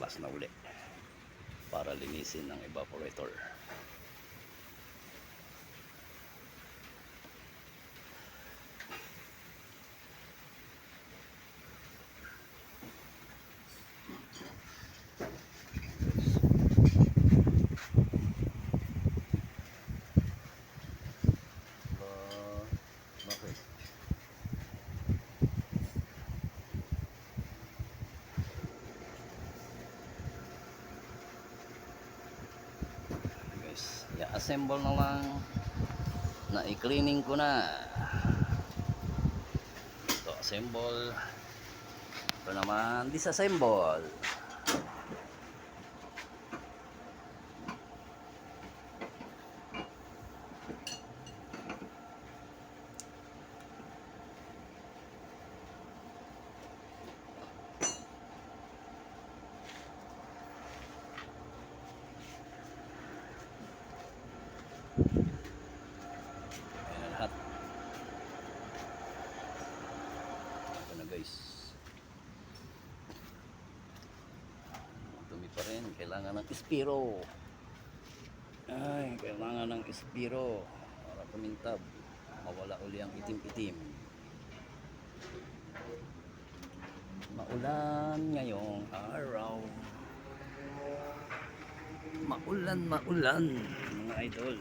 bukas na uli para linisin ng evaporator. I-assemble na lang, na i-cleaning ko na. Ito assemble, ito naman disassemble. Ayan na lahat. Ito na guys. Dumi pa rin. Kailangan ng ispiro. Ay, kailangan ng ispiro para kumintab. Mawala uli ang itim-itim. Maulan ngayong araw. Maulan mga idol.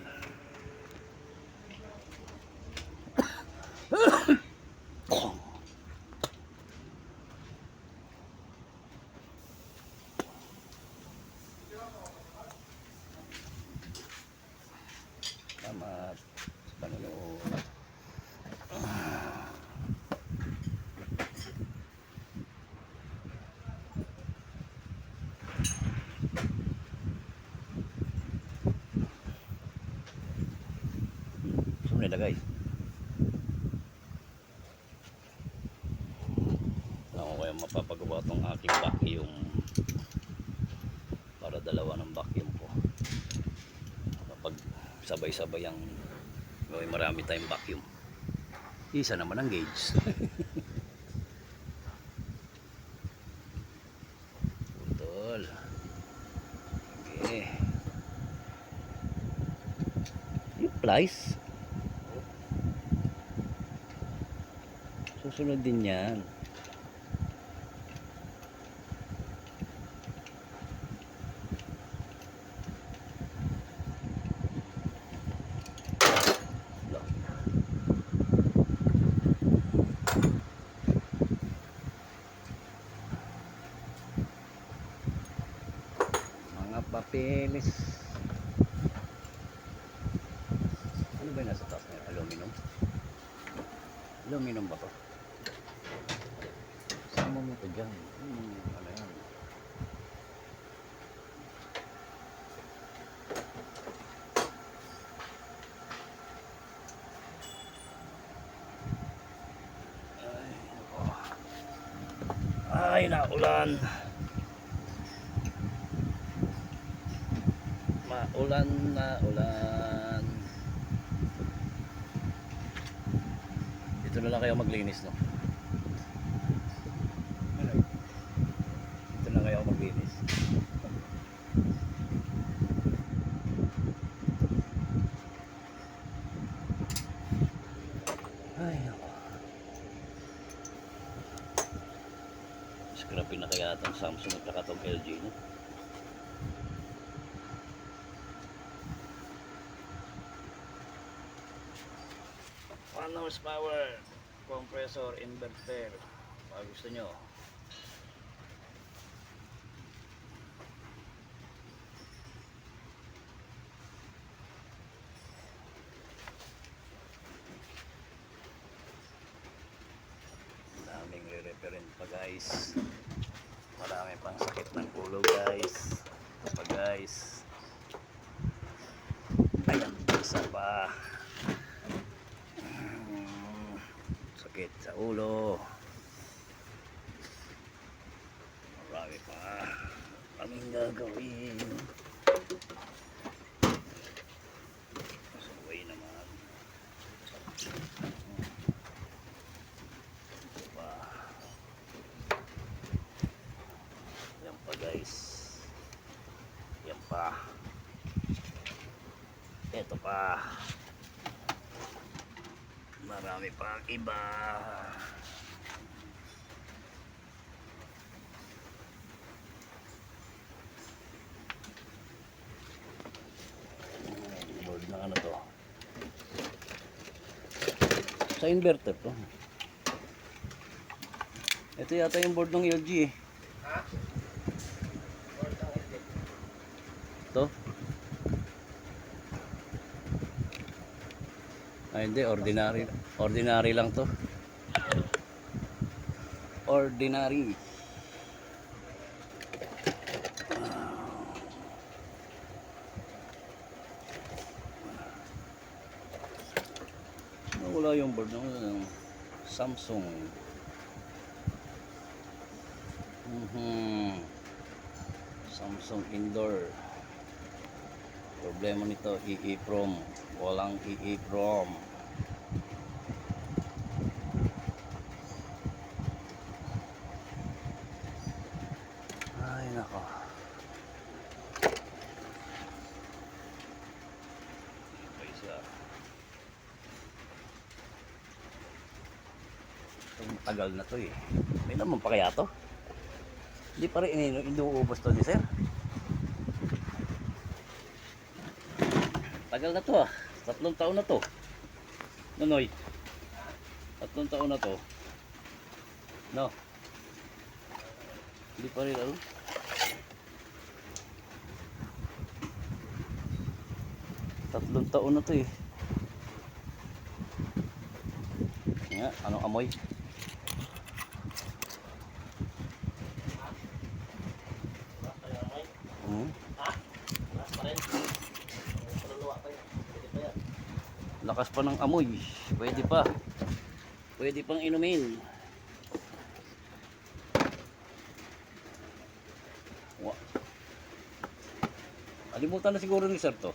Salamat sa panonood. Sunod na guys. Ako kaya mapapagawa tong aking vacuum para dalawa ng vacuum ko. Kapag sabay-sabay ang gawin, marami tayong vacuum. Isa naman ang gauge. Putol. Okay. Yung plies. Susunod din yan. Papeles. Ano ba yung nasa taas na? Aluminum? Aluminum ba to? Sama mo ito dyan. Ano yan? Ay, naulan. Maulan na ulan. Dito na lang kayo maglinis, no? Dito na kayo maglinis. Ay, ako. Scrappy na kaya itong Samsung at saka itong LG, no? 1 horsepower compressor inverter. Pag gusto nyo. Daming re-referent pa guys. Marami pang sakit ng ulo guys. Ito pa guys. Ayan, isa pa. Sakit sa ulo. Marami pa kaming gagawin. Masaway naman. Ito pa. Yan pa guys. Marami pang iba. Board ng ano to? Sa inverter to. Ito yata yung board ng LG eh. Ha? To? Ay hindi, ordinary. Ordinary lang to. Ordinary. Wala yung board ng Samsung. Samsung indoor. Problema nito, EEPROM. Walang EEPROM. Ay nako. Isa. Tagal na to eh. May naman pa kaya to? Hindi pa rin inuubos to ni sir. Tagal na to ah. 3 taon na to. Nonoy. 3 taon na to. No. Hindi pa rin ano. Tatlong taon na to eh. Nga, anong amoy? Lakas pa ng amoy. Pwede pa. Pwede pang inumin. Alimutan na siguro ni sir to.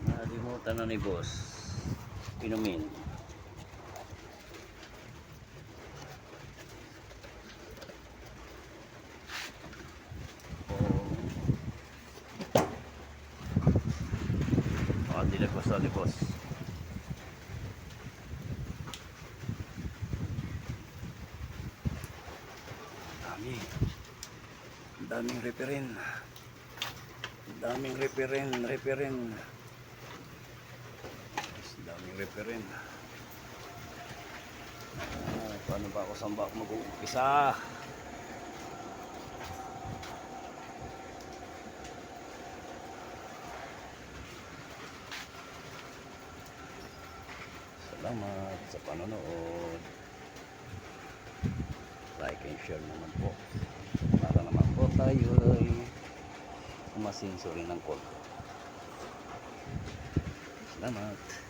Nalimutan na ni boss. Inumin. Hindi na ni boss. Daming referin. Daming referin. Daming referin. Paano ba ako saan ba ako mag-uumpisa? Salamat sa panonood. Like and share naman po. Para naman po tayo ay umasinso rin ng konti. Salamat.